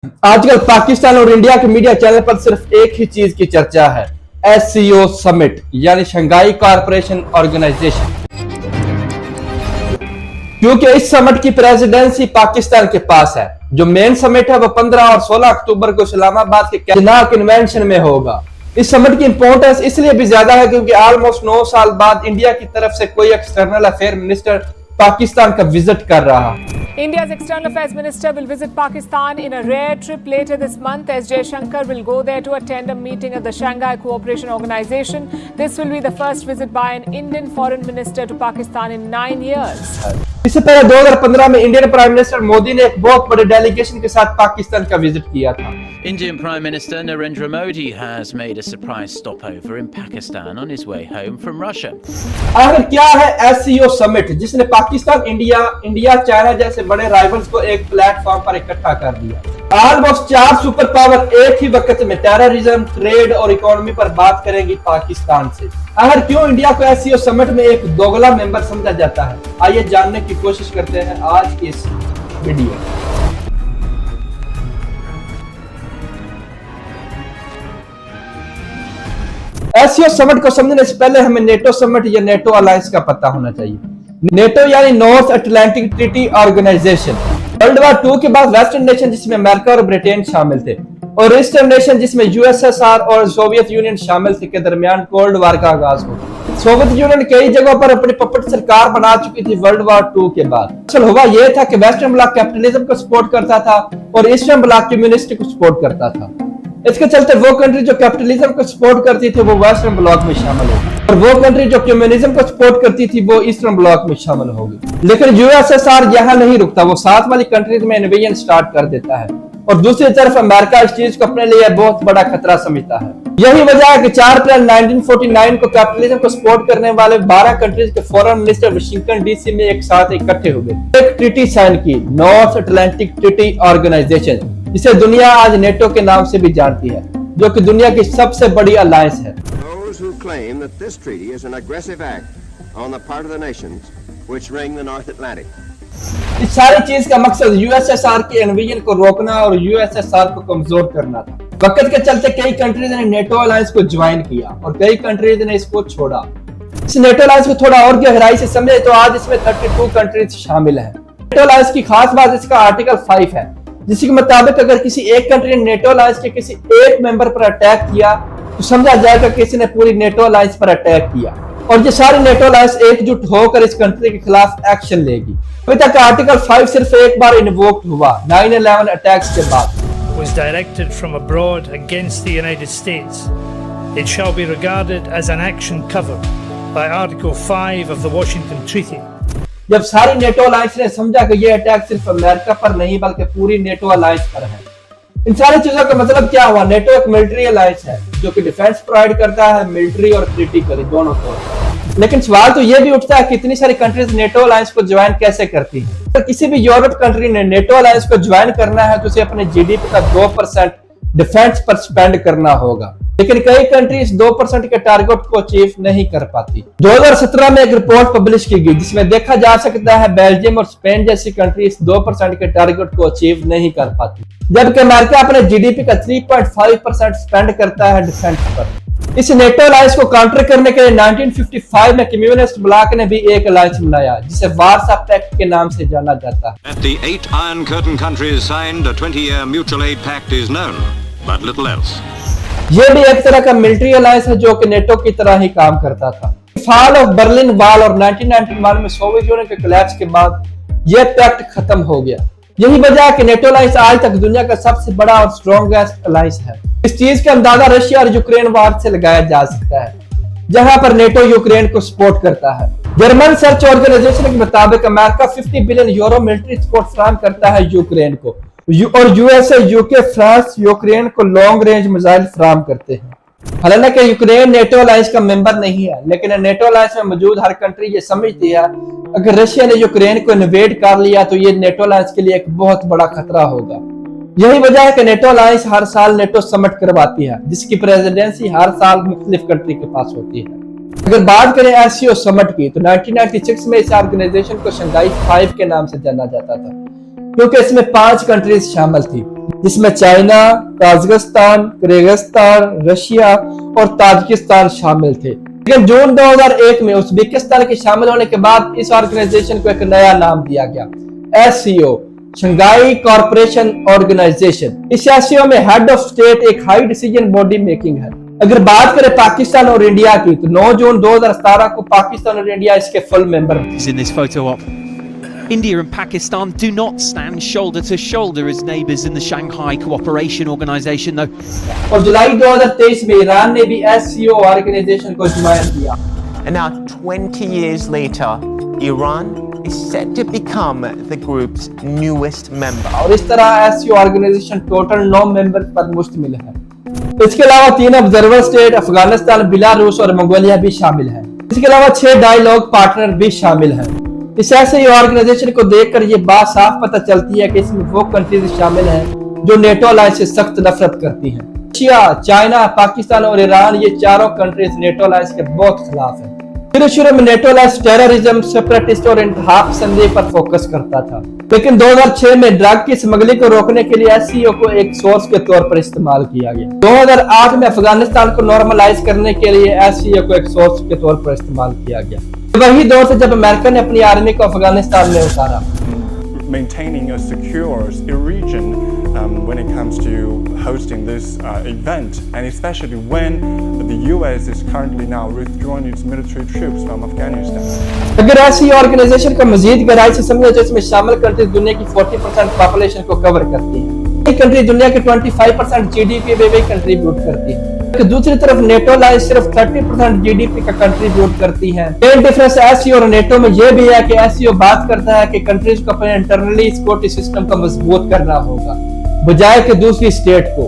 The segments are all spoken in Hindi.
आजकल पाकिस्तान और इंडिया के मीडिया चैनल पर सिर्फ एक ही चीज की चर्चा है, एससीओ समिट यानी शंघाई कॉरपोरेशन ऑर्गेनाइजेशन। क्योंकि इस समिट की प्रेसिडेंसी पाकिस्तान के पास है। जो मेन समिट है वो 15 और 16 अक्टूबर को इस्लामाबाद के कैबिनेट कन्वेंशन में होगा। इस समिट की इंपॉर्टेंस इसलिए भी ज्यादा है क्योंकि ऑलमोस्ट 9 साल बाद इंडिया की तरफ से कोई एक्सटर्नल अफेयर मिनिस्टर पाकिस्तान का विजिट कर रहा है। India's External Affairs Minister will visit Pakistan in a rare trip later this month. S. Jaishankar will go there to attend a meeting at the Shanghai Cooperation Organization. This will be the first visit by an Indian foreign minister to Pakistan in 9 years. इससे पहले 2015 में इंडियन प्राइम मिनिस्टर मोदी ने एक बहुत बड़े डेलीगेशन के साथ पाकिस्तान का विजिट किया था। Indian Prime Minister Narendra Modi has made a surprise stopover in Pakistan on his way home from Russia. आखिर क्या है एससीओ समिट जिसने पाकिस्तान, इंडिया, चाइना जैसे बड़े राइवल्स को एक प्लेटफॉर्म पर इकट्ठा कर दिया। ऑलमोस्ट 4 सुपर पावर एक ही वक्त में टेररिज्म, ट्रेड और इकोनॉमी पर बात करेंगी पाकिस्तान से। आखिर क्यों इंडिया को एससीओ समिट में एक दोगला मेंबर समझा जाता है, आइए जानने की कोशिश करते हैं आज की इस वीडियो। एससीओ समिट को समझने से पहले हमें नेटो समिट या नेटो अलायंस का पता होना चाहिए। नेटो यानी North Atlantic Treaty Organisation. World War 2 के बाद वेस्टर्न नेशन जिसमें अमेरिका और ब्रिटेन शामिल थे और ईस्टर्न नेशन जिसमें यूएसएसआर और सोवियत यूनियन शामिल थे के दरमियान कोल्ड वॉर का आगाज हुआ। सोवियत यूनियन कई जगहों पर अपनी पपेट सरकार बना चुकी थी वर्ल्ड वॉर 2 के बाद। असल हुआ यह था कि वेस्टर्न ब्लॉक कैपिटलिज्म को सपोर्ट करता था और ईस्टर्न ब्लॉक कम्युनिस्ट को सपोर्ट करता था। इसके चलते वो कंट्री जो कैपिटलिज्म को सपोर्ट करती थी वो वेस्टर्न ब्लॉक में शामिल हो और वो कंट्री जो कम्युनिज्म को सपोर्ट करती थी वो ईस्टर्न ब्लॉक में शामिल होगी। लेकिन यूएसएसआर यहाँ नहीं रुकता, वो साथ वाली कंट्रीज में इन्वेजन स्टार्ट कर देता है और दूसरी तरफ अमेरिका इस चीज को अपने लिए बहुत बड़ा खतरा समझता है। यही वजह है कि 4 अप्रैल 1949 को कैपिटलिज्म को सपोर्ट करने वाले 12 कंट्रीज के फॉरेन मिनिस्टर वाशिंगटन डीसी में एक साथ इकट्ठे हुए, एक ट्रीटी साइन की, नॉर्थ अटलांटिक ट्रीटी ऑर्गेनाइजेशन, जिसे दुनिया आज नेटो के नाम से भी जानती है, जो कि दुनिया की सबसे बड़ी अलायंस है। Those who claim that this treaty is an aggressive act on the part of the nations which ring the North Atlantic. इस सारी चीज का मकसद यूएसएसआर की इन्वेजन को रोकना और यूएसएसआर को कमजोर करना था। वक्त के चलते कई कंट्रीज ने नेटो अलायंस को ज्वाइन किया और कई कंट्रीज ने इसको छोड़ा। इस नेटो अलायंस को थोड़ा और गहराई से समझे तो आज इसमें 32 कंट्रीज शामिल हैं। नेटो अलायंस की खास बात इसका आर्टिकल 5 है, जिसके मुताबिक अगर किसी एक कंट्री ने नेटो अलायंस के किसी एक मेंबर पर अटैक किया तो समझा जाएगा कि किसी ने पूरी नेटो अलायंस पर अटैक किया और ये सारी नेटो अलायंस एकजुट होकर इस कंट्री के खिलाफ एक्शन लेगी। अभी तक आर्टिकल 5 सिर्फ एक बार इन्वोक्ड हुआ 9/11 अटैक्स के बाद। Was directed from abroad against the United States. It shall be regarded as an action covered by Article 5 of the Washington Treaty. जब सारी नेटो अलायंस ने समझा कि यह अटैक सिर्फ अमेरिका पर नहीं बल्कि पूरी नेटो अलायंस पर है। इन सारी चीजों का मतलब क्या हुआ? नेटो एक मिलिट्री अलायंस है जो कि डिफेंस प्रोवाइड करता है, मिलिट्री और क्रिटिकल दोनों को। लेकिन सवाल तो यह भी उठता है कि इतनी सारी कंट्रीज नेटो अलायंस को ज्वाइन कैसे करती हैं? तो किसी भी यूरोप कंट्री ने नेटो अलायंस को ज्वाइन करना है तो उसे अपने जीडीपी का 2% डिफेंस पर स्पेंड करना होगा, लेकिन कई कंट्रीज 2% के टारगेट को अचीव नहीं कर पाती। 2017 में एक रिपोर्ट पब्लिश की गई जिसमें देखा जा सकता है बेल्जियम और स्पेन जैसी कंट्रीज 2% के टारगेट को अचीव नहीं कर पाती, जबकि अमेरिका अपने जीडीपी का 3.5% स्पेंड करता है डिफेंस पर। इस नेटो अलायंस को काउंटर करने के लिए 1955 में कम्युनिस्ट ब्लॉक ने भी एक अलायंस बनाया जिसे वार्सा पैक्ट के नाम से जाना जाता है। That the 8 Iron Curtain countries signed a 20-year mutual aid pact is known, but little else. ये भी एक तरह का मिलिट्री अलायंस है जो कि नेटो की तरह ही काम करता था। फॉल ऑफ बर्लिन वॉल और 1991 में सोवियत यूनियन के कोलैप्स के बाद यह पैक्ट खत्म हो गया। यही वजह है कि नेटो अलायंस आज तक दुनिया का सबसे बड़ा और स्ट्रॉन्गेस्ट अलायंस है। इस चीज का अंदाजा रशिया और यूक्रेन वॉर से लगाया जा सकता है, जहां पर नेटो यूक्रेन को सपोर्ट करता है। जर्मन सर्च ऑर्गेनाइजेशन के मुताबिक America 50 billion euro military support फराहम करता है यूक्रेन को और यूएसए, यूके, फ्रांस यूक्रेन को लॉन्ग रेंज मिसाइल फराहम करते हैं। हालांकि यूक्रेन नेटो अलायंस का मेंबर नहीं है, लेकिन नेटो अलायंस में मौजूद हर कंट्री ये समझती है अगर रशिया ने यूक्रेन को इन्वेड कर लिया तो ये नेटो अलायंस के लिए एक बहुत बड़ा खतरा होगा। यही वजह है कि नेटो अलायंस हर साल नेटो समिट करवाती है जिसकी प्रेसिडेंसी हर साल मुख्तलिफ कंट्री के पास होती है। अगर बात करें एससीओ समिट की तो 1996 में इस ऑर्गेनाइजेशन को शंघाई 5 के नाम से जाना जाता था। क्योंकि इसमें 5 कंट्रीज शामिल थी, जिसमें चाइना, कजाकिस्तान, किर्गिस्तान, रशिया और ताजिकिस्तान शामिल थे। लेकिन जून 2001 में उज़्बेकिस्तान के शामिल होने के बाद इस ऑर्गेनाइजेशन को एक नया नाम दिया गया, SCO, शंघाई कोऑपरेशन ऑर्गेनाइजेशन। इस SCO में हेड ऑफ स्टेट एक हाई डिसीजन बॉडी मेकिंग है। अगर बात करें पाकिस्तान और इंडिया की, तो 9 जून 2017 को पाकिस्तान और इंडिया इसके full member. In this photo op, India and Pakistan do not stand shoulder to shoulder as neighbours in the Shanghai Cooperation Organisation, though. और जुलाई 2023 में ईरान ने भी SCO ऑर्गेनाइजेशन को ज्वाइन किया। And now, 20 years later, Iran is set to become the group's newest member. और इस तरह SCO ऑर्गेनाइजेशन टोटल 9 मेंबर पर मुश्तमिल है। इसके अलावा 3 ऑब्जर्वर स्टेट अफगानिस्तान, बेलारूस और मंगोलिया भी शामिल हैं। इसके अलावा 6 डायलॉग पार्टनर भी शामिल हैं। इस ऐसे ऑर्गेनाइजेशन को देखकर ये बात साफ पता चलती है कि इसमें वो कंट्रीज शामिल हैं जो नेटो अलायंस से सख्त नफरत करती हैं। रशिया, चाइना, पाकिस्तान और ईरान, ये चारों कंट्रीज नेटो अलायंस के बहुत खिलाफ हैं। शुरू में नेटो अलायंस टेररिज्म, सेपरेटिस्ट और इंतहा पसंदी पर फोकस करता था, लेकिन 2006 में ड्रग की स्मगलिंग को रोकने के लिए SCO को एक सोर्स के तौर पर इस्तेमाल किया गया। 2008 में अफगानिस्तान को नॉर्मलाइज करने के लिए SCO को एक सोर्स के तौर पर इस्तेमाल किया गया। वही दौर से जब अमेरिका ने अपनी आर्मी को अफगानिस्तान में उतारा। Maintaining a secure region when it comes to hosting this event, and especially when the US is currently now withdrawing its military troops from Afghanistan. अगर ऐसी ऑर्गेनाइजेशन का मजीद गहराई से समझे तो इसमें शामिल कंट्रीज दुनिया की 40% पॉपुलेशन को कवर करती है। ये कंट्री दुनिया के 25% GDP में भी कंट्रीब्यूट करती है। दूसरी तरफ नेटो अलायंस सिर्फ 30% GDP का कंट्रीब्यूट करती है। मेन डिफरेंस SCO और नेटो में यह भी है कि SCO बात करता है कि कंट्रीज को अपने इंटरनली सिक्योरिटी सिस्टम को मजबूत करना होगा, बजाय कि दूसरी स्टेट को।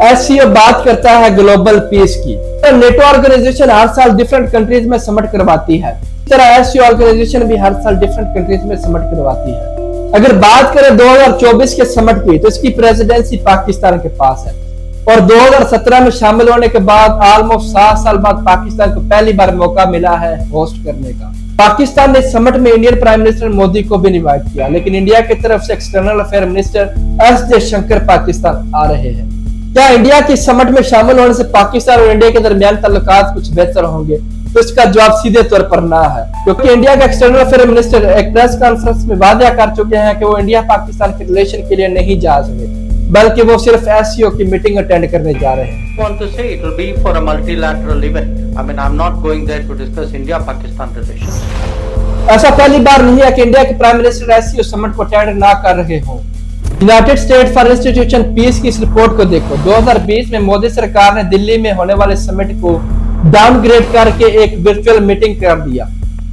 SCO बात करता है ग्लोबल पीस की। तो नेटो ऑर्गेनाइजेशन हर साल डिफरेंट कंट्रीज में समिट करवाती है, इस तरह SCO ऑर्गेनाइजेशन भी हर साल डिफरेंट कंट्रीज में समिट करवाती है। अगर बात करें 2024 के समिट की, तो इसकी प्रेसिडेंसी पाकिस्तान के पास है और 2017 में शामिल होने के बाद ऑलमोस्ट 7 साल बाद पाकिस्तान को पहली बार मौका मिला है होस्ट करने का। पाकिस्तान ने समिट में इंडियन प्राइम मिनिस्टर मोदी को भी इनवाइट किया, लेकिन इंडिया की तरफ से external affair minister S Jaishankar Pakistan आ रहे हैं। क्या इंडिया की समिट में शामिल होने से पाकिस्तान और इंडिया के दरमियान ताल्लुकात कुछ बेहतर होंगे? तो इसका जवाब सीधे तौर पर ना है, क्योंकि इंडिया के एक्सटर्नल अफेयर मिनिस्टर एक प्रेस कॉन्फ्रेंस में वादा कर चुके हैं कि वो इंडिया पाकिस्तान के रिलेशन के लिए नहीं जा सके, बल्कि वो सिर्फ SCO की मीटिंग अटेंड करने जा रहे हैं। want to say it will be for a multilateral event. I mean, I'm not going there to discuss India-Pakistan relations. ऐसा पहली बार नहीं है कि इंडिया के प्राइम मिनिस्टर SCO समिट को अटेंड ना कर रहे हों। United State for institution peace की इस रिपोर्ट को देखो। 2020 में मोदी सरकार ने दिल्ली में होने वाले समिट को डाउनग्रेड करके एक वर्चुअल मीटिंग कर दिया।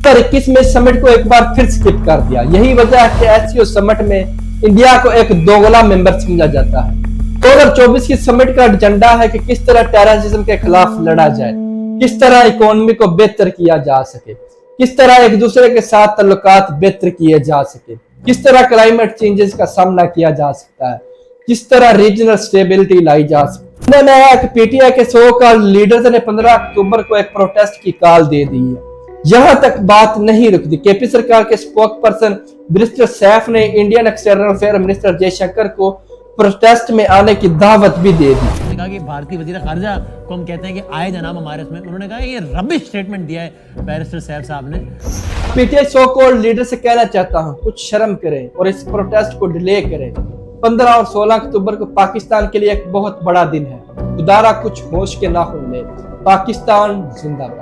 2021 में समिट को एक बार फिर स्किप कर दिया। यही वजह है कि SCO समिट में इंडिया को एक दोगला मेंबर समझा जाता है। 2024 की समिट का एजेंडा है कि किस तरह टेररिज्म के खिलाफ लड़ा जाए, किस तरह इकोनॉमी को बेहतर किया जा सके, किस तरह एक दूसरे के साथ ताल्लुकात बेहतर किए जा सके, किस तरह क्लाइमेट चेंजेस का सामना किया जा सकता है, किस तरह रीजनल स्टेबिलिटी लाई जा सकती है। नया कि PTI के सो कॉल्ड लीडर्स ने 15 अक्टूबर को एक प्रोटेस्ट की कॉल दे दी है। यहां तक बात नहीं रुकती। केपी सरकार के स्पोक पर्सन मिनिस्टर सैफ ने Indian external affair minister Jaishankar को प्रोटेस्ट में आने की दावत भी दे दी। उन्होंने कहा कि भारतीय वजीर खारजा को हम कहते हैं कि आए जनाब हमारे इसमें, उन्होंने कहा ये रबिश स्टेटमेंट दिया है बैरिस्टर सैफ साहब ने। PTI सो कॉल्ड लीडर से कहना चाहता हूं, कुछ शर्म करें और इस प्रोटेस्ट को डिले करें। 15 और 16 अक्टूबर को पाकिस्तान के लिए एक बहुत बड़ा दिन है। खुदारा कुछ होश के नाखून ले। पाकिस्तान जिंदाबाद।